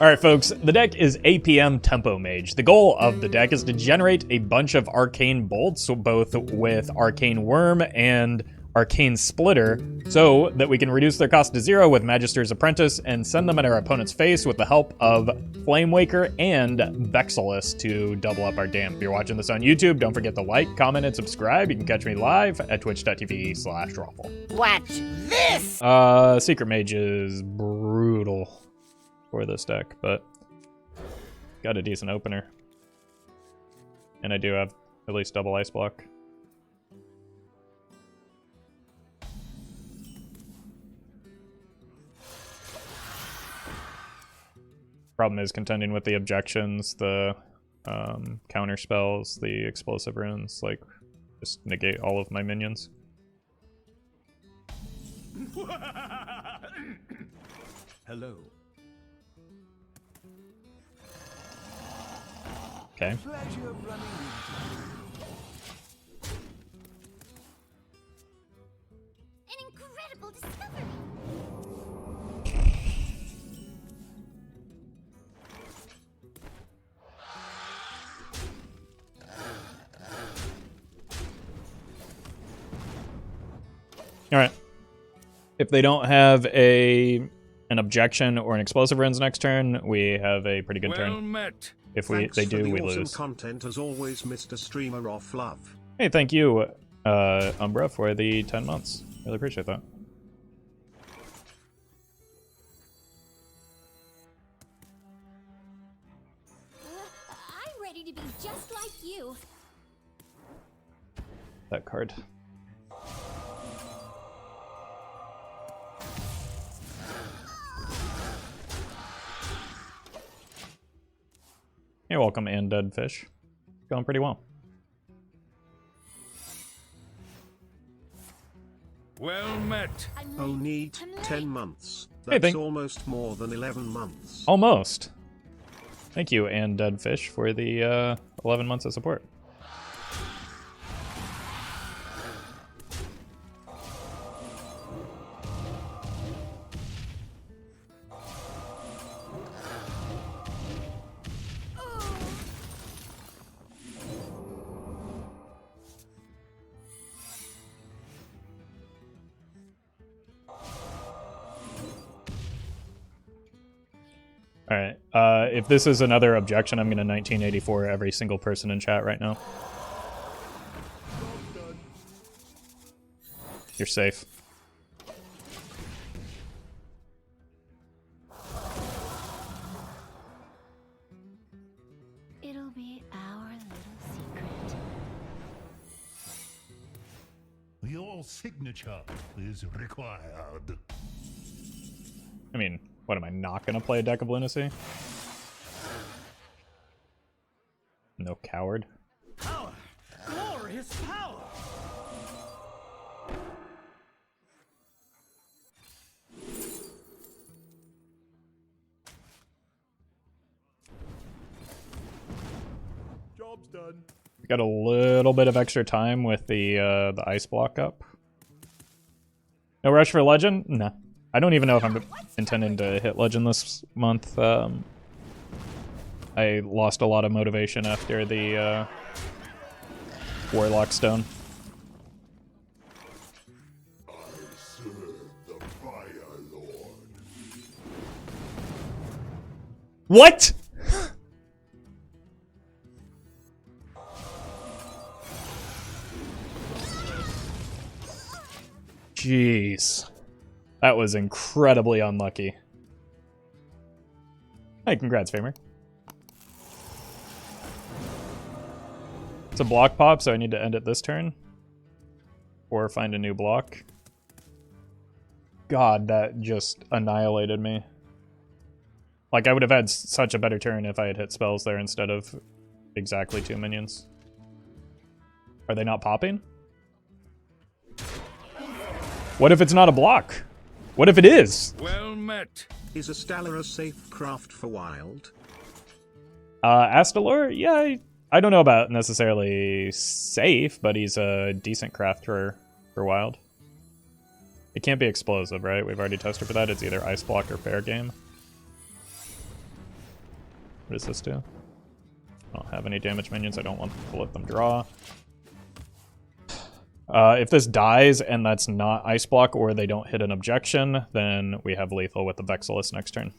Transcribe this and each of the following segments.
Alright folks, the deck is APM Tempo Mage. The goal of the deck is to generate a bunch of Arcane Bolts, both with Arcane Wyrm and Arcane Splitter, so that we can reduce their cost to 0 with Magister's Apprentice and send them at our opponent's face with the help of Flamewaker and Vexallus to double up our damage. If you're watching this on YouTube, don't forget to like, comment, and subscribe. You can catch me live at twitch.tv/Roffle. Watch this! Secret Mage is brutal for this deck, but got a decent opener. And I do have at least double ice block. Problem is contending with the objections, the counter spells, the explosive runes, like, just negate all of my minions. Hello. Okay. Pleasure running An incredible discovery! Alright. If they don't have an objection or an explosive runes next turn, we have a pretty good turn. met. If they do, we awesome lose. Content as always, Mr. Streamer of Love. Hey, thank you, Umbra, for the 10 months. Really appreciate that. I'm ready to be just like you. That card. You're welcome, and dead fish. Going pretty well. Well met. Oh, need 10 months. Hey, That's almost more than 11 months. Almost. Thank you, and dead fish, for the 11 months of support. Alright, if this is another objection, I'm going to 1984 every single person in chat right now. You're safe. It'll be our little secret. Your signature is required. I mean, what, am I not going to play a deck of Lunacy? No coward. Power. Glorious power. Job's done. We got a little bit of extra time with the ice block up. No rush for legend? No. I don't even know if I'm intending to hit legend this month. I lost a lot of motivation after the Warlock Stone. I serve the Fire Lord. What? Jeez. That was incredibly unlucky. Hey, congrats, Famer. It's a block pop, so I need to end it this turn. Or find a new block. God, that just annihilated me. Like, I would have had such a better turn if I had hit spells there instead of exactly 2 minions. Are they not popping? What if it's not a block? What if it is? Well met. Is a Stellar a safe craft for wild? Astalor? Yeah, I don't know about necessarily safe, but he's a decent craft for wild. It can't be explosive, right? We've already tested for that. It's either ice block or fair game. What does this do? I don't have any damage minions. I don't want to let them draw. If this dies and that's not Ice Block or they don't hit an objection, then we have lethal with the Vexallus next turn.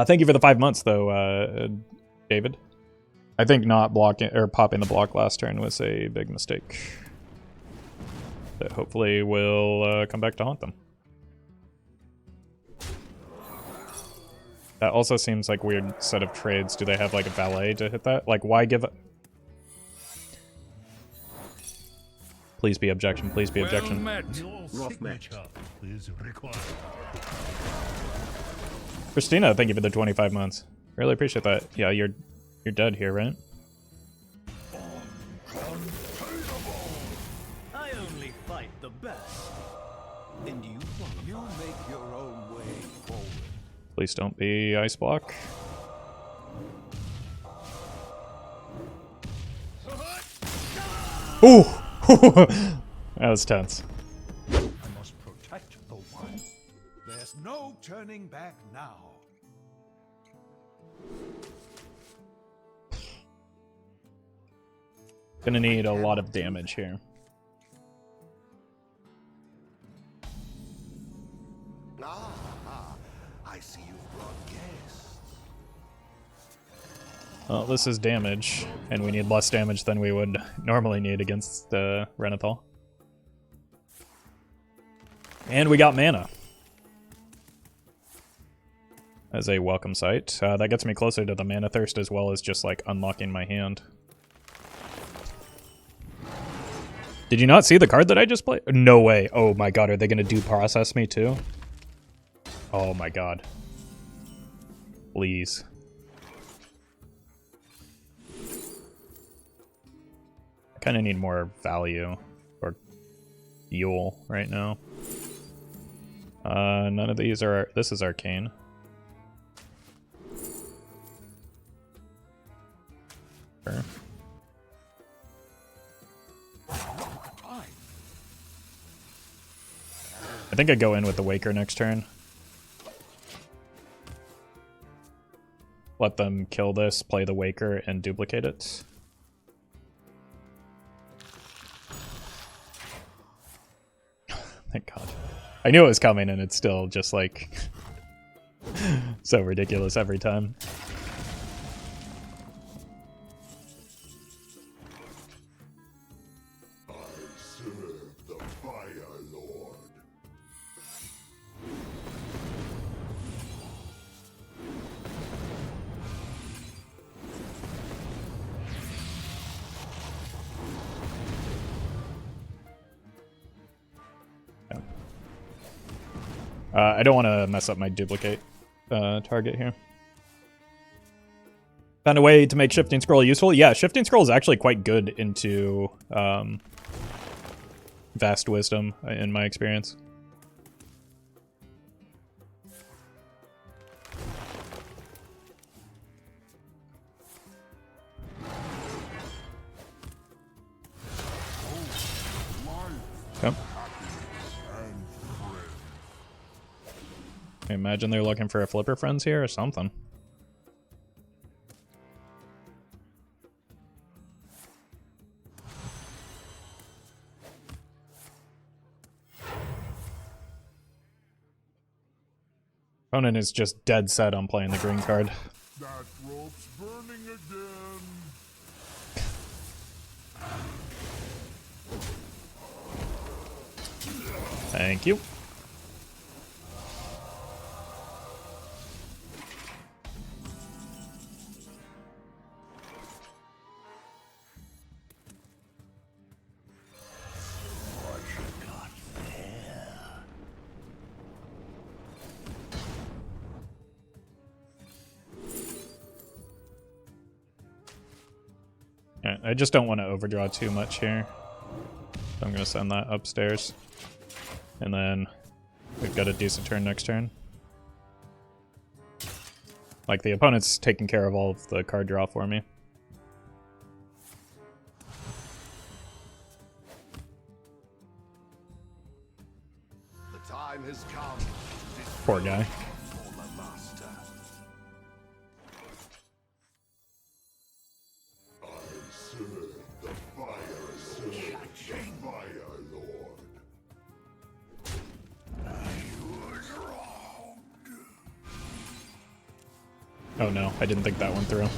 Thank you for the 5 months, though, David. I think not blocking or popping the block last turn was a big mistake. That hopefully will come back to haunt them. That also seems like a weird set of trades. Do they have like a valet to hit that? Like, why give it? Please be objection. Please be objection. Well met. Your signature is required. Christina, thank you for the 25 months. Really appreciate that. Yeah, you're dead here, right? I only fight the best. And you make your own way forward. Please don't be Ice Block. Ooh! That was tense. I must protect the one. There's no turning back now. Gonna need a lot of damage here. I see you've brought guests. Well, this is damage, and we need less damage than we would normally need against Renathal. And we got mana. As a welcome sight. That gets me closer to the Mana Thirst as well as just like unlocking my hand. Did you not see the card that I just played? No way. Oh my god, are they gonna do process me too? Oh my god. Please. I kind of need more value or fuel right now. None of these are... This is Arcane. Sure. I think I go in with the Waker next turn. Let them kill this, play the Waker, and duplicate it. Thank God. I knew it was coming, and it's still just like so ridiculous every time. I serve the Fire Lord. I don't want to mess up my duplicate target here. Found a way to make Shifting Scroll useful? Yeah, Shifting Scroll is actually quite good into Vast Wisdom, in my experience. Yep. I imagine they're looking for a Flipper Friends here or something. Opponent is just dead set on playing the green card. That rope's burning again. Thank you. I just don't want to overdraw too much here. So I'm going to send that upstairs. And then we've got a decent turn next turn. Like, the opponent's taking care of all of the card draw for me. The time has come. Poor guy. Oh no, I didn't think that one through.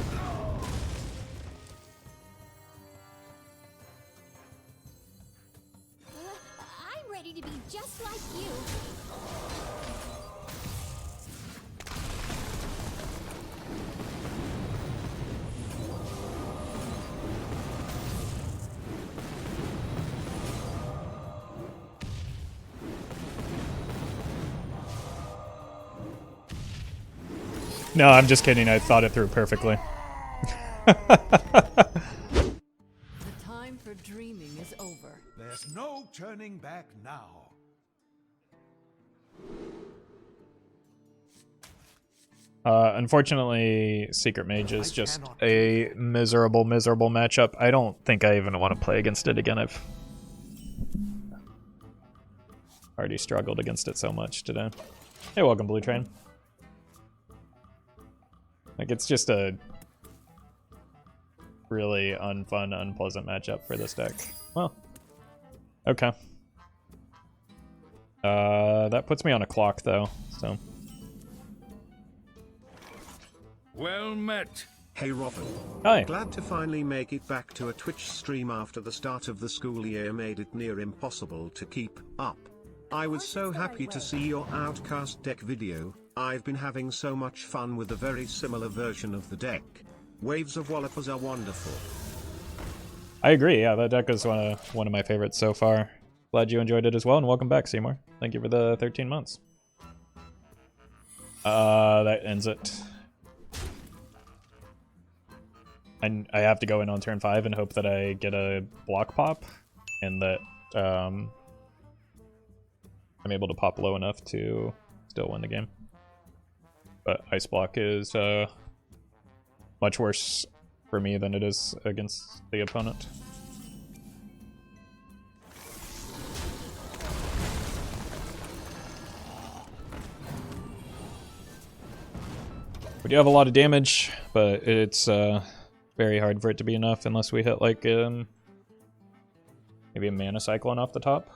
I'm ready to be just like you. No, I'm just kidding. I thought it through perfectly. The time for dreaming is over. There's no turning back now. Unfortunately, Secret Mage is just a miserable, miserable matchup. I don't think I even want to play against it again. I've already struggled against it so much today. Hey, welcome, Blue Train. Like, it's just a really unfun, unpleasant matchup for this deck. Well, okay. That puts me on a clock, though, so... Well met. Hey Robin. Hi. Glad to finally make it back to a Twitch stream after the start of the school year made it near impossible to keep up. I was so happy to see your Outcast deck video. I've been having so much fun with a very similar version of the deck. Waves of Wallopers are wonderful. I agree, yeah, that deck is one of my favorites so far. Glad you enjoyed it as well, and welcome back, Seymour. Thank you for the 13 months. That ends it. And I have to go in on turn 5 and hope that I get a block pop, and that I'm able to pop low enough to still win the game. But Ice Block is much worse for me than it is against the opponent. We do have a lot of damage, but it's very hard for it to be enough unless we hit like maybe a Mana Cyclone off the top.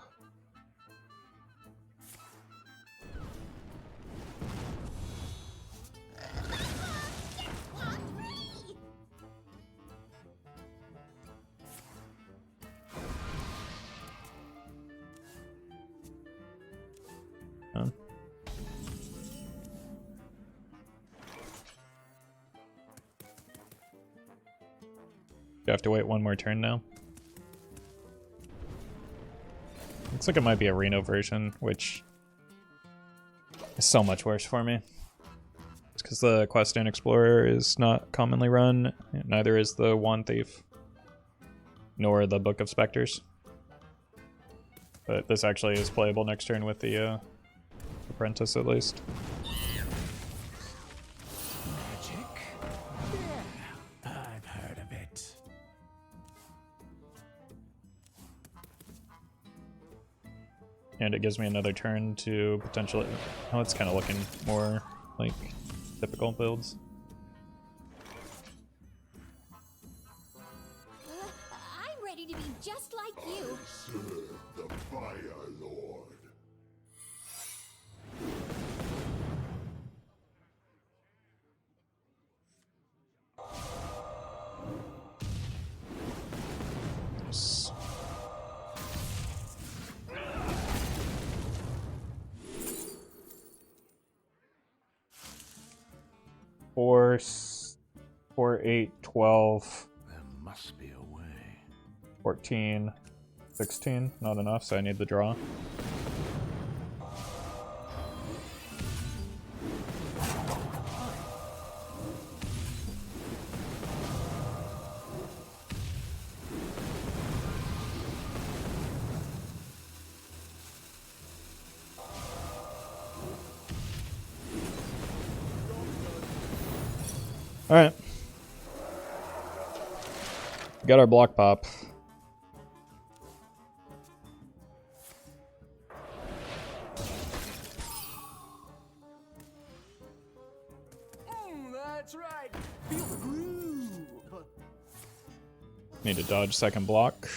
You have to wait one more turn now. Looks like it might be a Reno version, which is so much worse for me. It's because the Quest and Explorer is not commonly run, neither is the Wand Thief, nor the Book of Specters. But this actually is playable next turn with the Apprentice, at least. Magic? Yeah, I've heard of it. And it gives me another turn to potentially... Oh, it's kind of looking more like typical builds. I'm ready to be just like you. Serve the Fire Lord. Yes. Four, 8, 12, There must be a way. 14, 16. Not enough, so I need the draw. Alright. Got our block pop. That's right. Feel the groove. Need to dodge second block.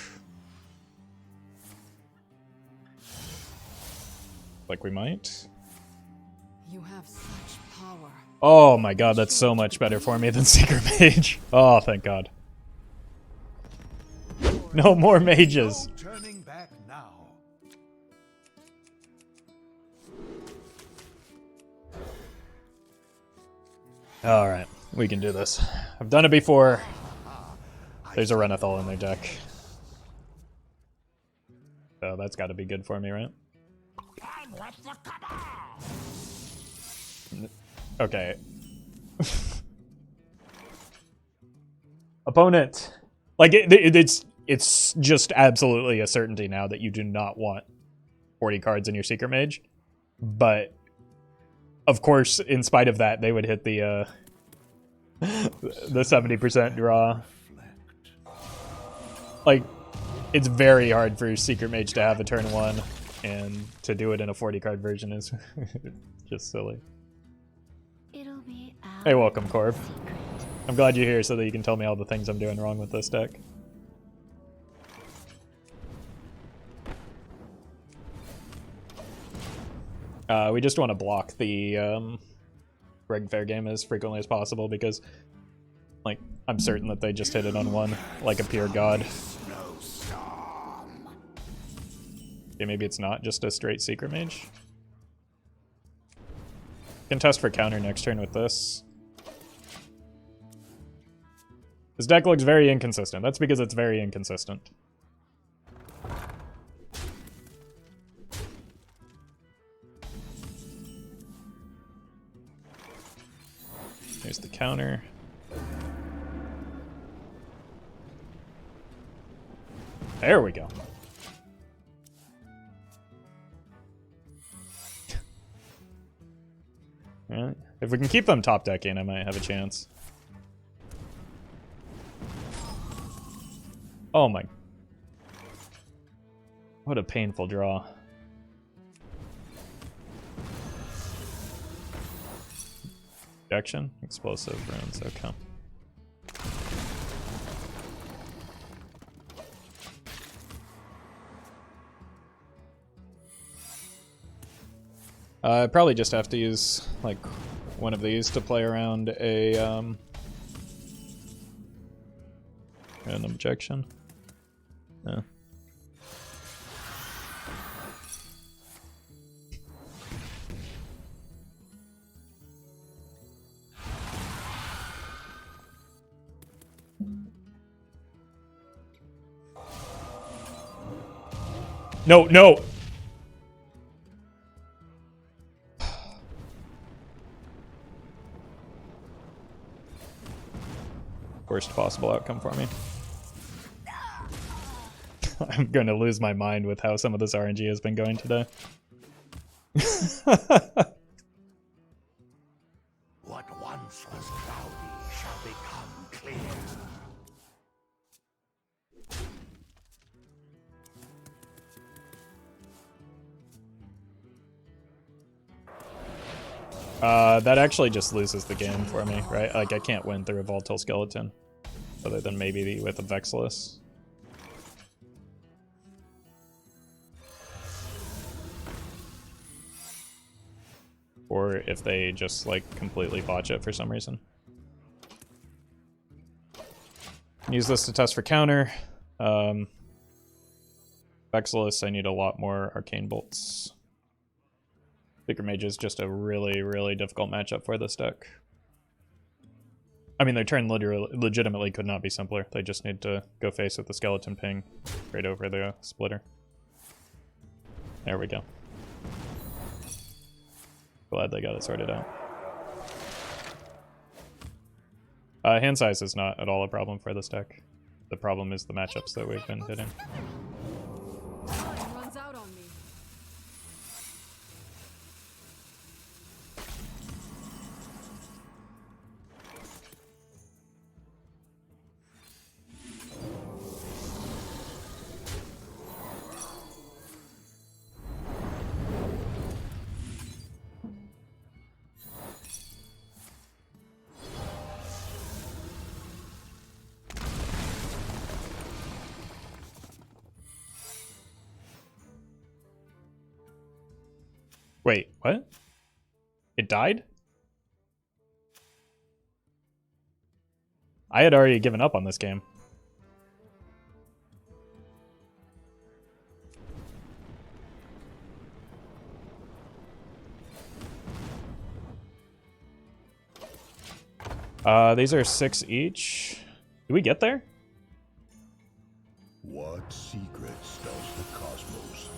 Like we might. You have such power. Oh my god, that's so much better for me than Secret Mage. Oh, thank god. No more mages. No turning back now. Alright, we can do this. I've done it before. There's a Renethal in their deck. So that's gotta be good for me, right? Okay. Opponent. Like, it's just absolutely a certainty now that you do not want 40 cards in your Secret Mage. But, of course, in spite of that, they would hit the 70% draw. Like, it's very hard for Secret Mage to have a turn 1, and to do it in a 40-card version is just silly. It'll be Hey, welcome, Corb. I'm glad you're here so that you can tell me all the things I'm doing wrong with this deck. We just want to block the Reg Fair game as frequently as possible because, like, I'm certain that they just hit it on 1 like a pure god. Okay, maybe it's not just a straight Secret Mage. Can test for counter next turn with this. This deck looks very inconsistent. That's because it's very inconsistent. Here's the counter. There we go. Alright. If we can keep them top decking, I might have a chance. Oh my. What a painful draw. Projection? Explosive runes, okay. I probably just have to use, like, one of these to play around a, random objection. Yeah. No, no! Worst possible outcome for me. I'm going to lose my mind with how some of this RNG has been going today. What once was cloudy shall become clear. That actually just loses the game for me, right? Like, I can't win through a Volatile Skeleton. Other than maybe with a Vexallus. Or if they just, like, completely botch it for some reason. Use this to test for counter. Vexallus, I need a lot more Arcane Bolts. Secret Mage is just a really, really difficult matchup for this deck. I mean, their turn legitimately could not be simpler. They just need to go face with the Skeleton Ping right over the Splitter. There we go. Glad they got it sorted out. Hand size is not at all a problem for this deck. The problem is the matchups that we've been hitting. Time runs out on me. Wait, what? It died? I had already given up on this game. These are 6 each. Do we get there? What secrets does the cosmos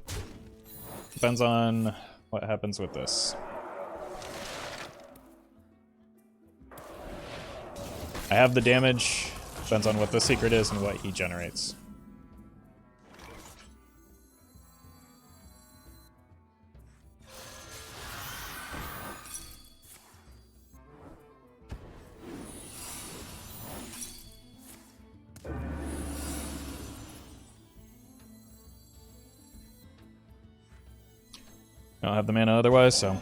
hold? Depends on what happens with this. I have the damage. Depends on what the secret is and what he generates. I don't have the mana otherwise, so.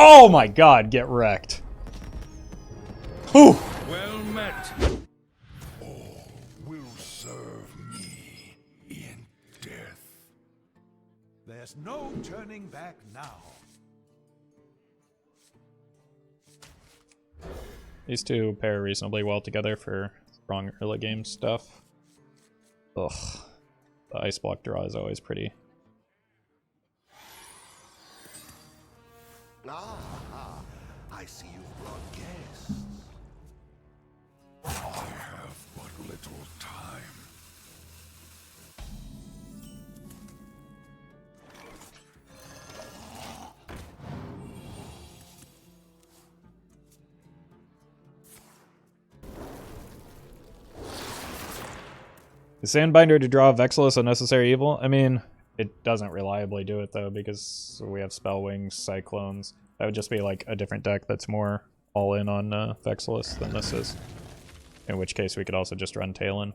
Oh my god, get wrecked. Whew. Well met. All will serve me in death. There's no turning back now. These two pair reasonably well together for strong early game stuff. Ugh. The ice block draw is always pretty. Ah, I see you've brought guests. I have but little time. Is Sandbinder to draw Vexallus a necessary evil? I mean, it doesn't reliably do it though, because we have Spellwings, Cyclones. That would just be like a different deck that's more all in on Vexallus than this is. In which case we could also just run Talon.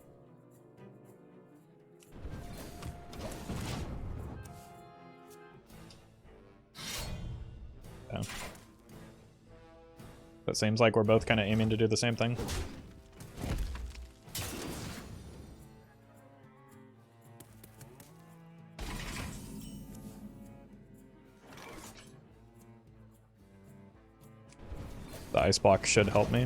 Yeah. But seems like we're both kind of aiming to do the same thing. The ice block should help me.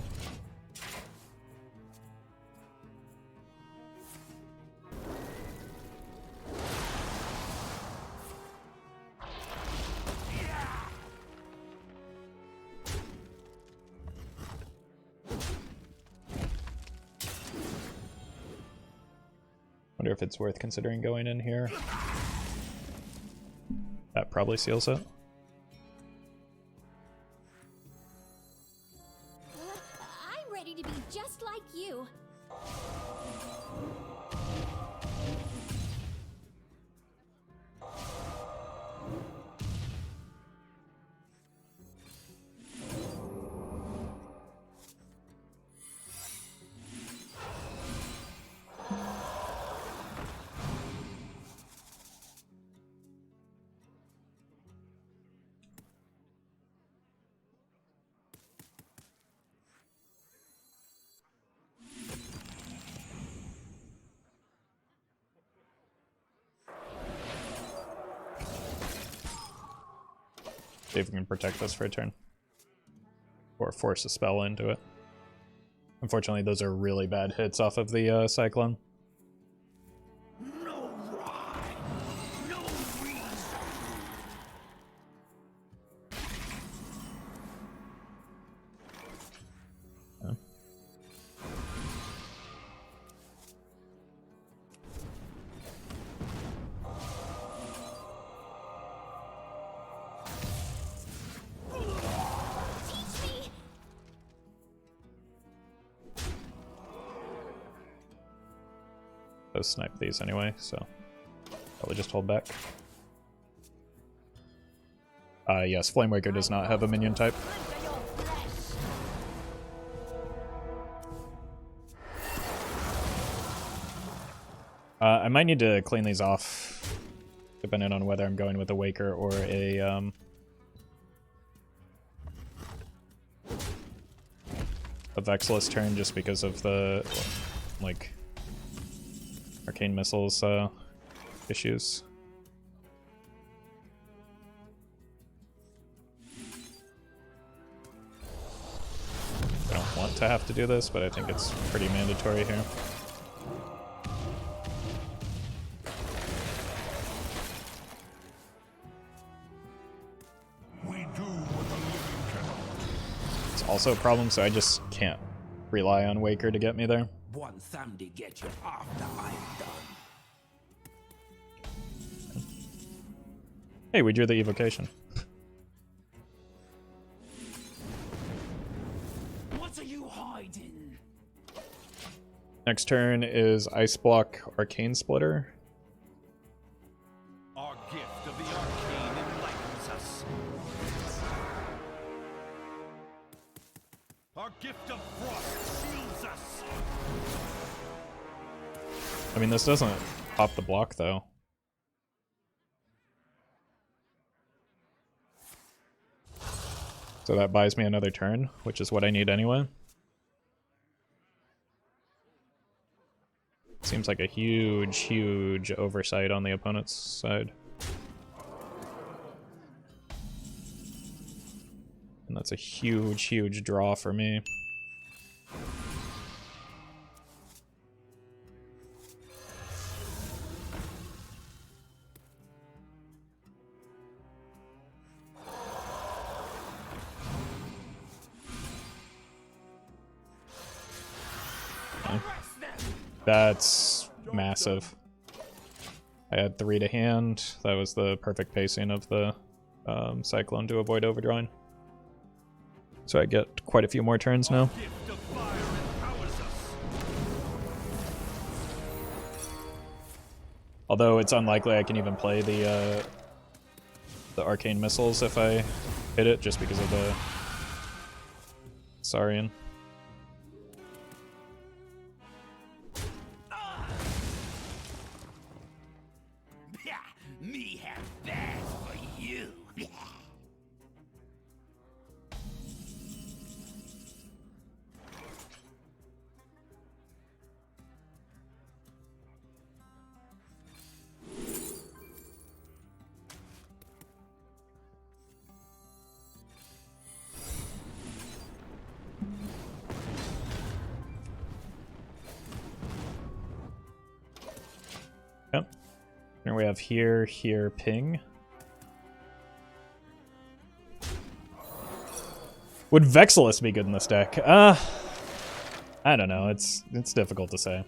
Wonder if it's worth considering going in here. That probably seals it. I'm ready to be just like you. See if we can protect this for a turn. Or force a spell into it. Unfortunately, those are really bad hits off of the Cyclone. No rhyme, no reason. Yeah. Snipe these anyway, so probably just hold back. Yes, Flamewaker does not have a minion type. I might need to clean these off, depending on whether I'm going with a Waker or a Vexallus turn, just because of the, like, Arcane Missiles issues. I don't want to have to do this, but I think it's pretty mandatory here. It's also a problem, so I just can't rely on Waker to get me there. One thumb to get you after I'm done. Hey, we drew the Evocation. What are you hiding? Next turn is Ice Block Arcane Splitter. Our gift of the Arcane enlightens us. Our gift of frost shields us. I mean, this doesn't pop the block, though. So that buys me another turn, which is what I need anyway. Seems like a huge, huge oversight on the opponent's side. And that's a huge, huge draw for me. That's massive. I had 3 to hand. That was the perfect pacing of the Cyclone to avoid overdrawing. So I get quite a few more turns now. Although it's unlikely I can even play the Arcane Missiles if I hit it, just because of the Saurian. Me have that for you. Yep. Here we have here, ping. Would Vexallus be good in this deck? I don't know. It's difficult to say.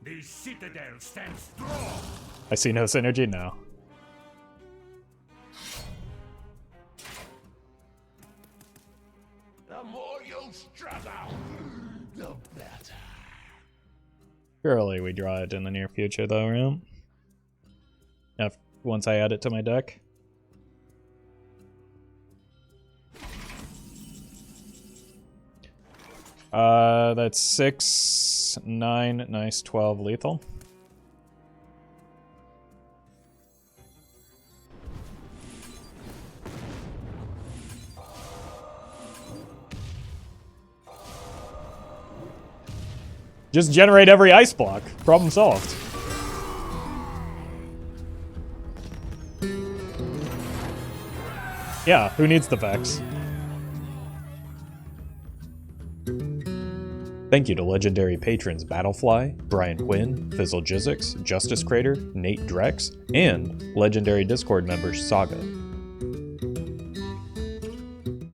The citadel stands strong. I see no synergy now. The more you struggle, the better. Surely we draw it in the near future, though, right? Once I add it to my deck. That's 6, 9, nice, 12 lethal. Just generate every ice block. Problem solved. Yeah, who needs the Vex? Thank you to legendary patrons Battlefly, Brian Quinn, Fizzle Jizzix, Justice Crater, Nate Drex, and legendary Discord members Saga.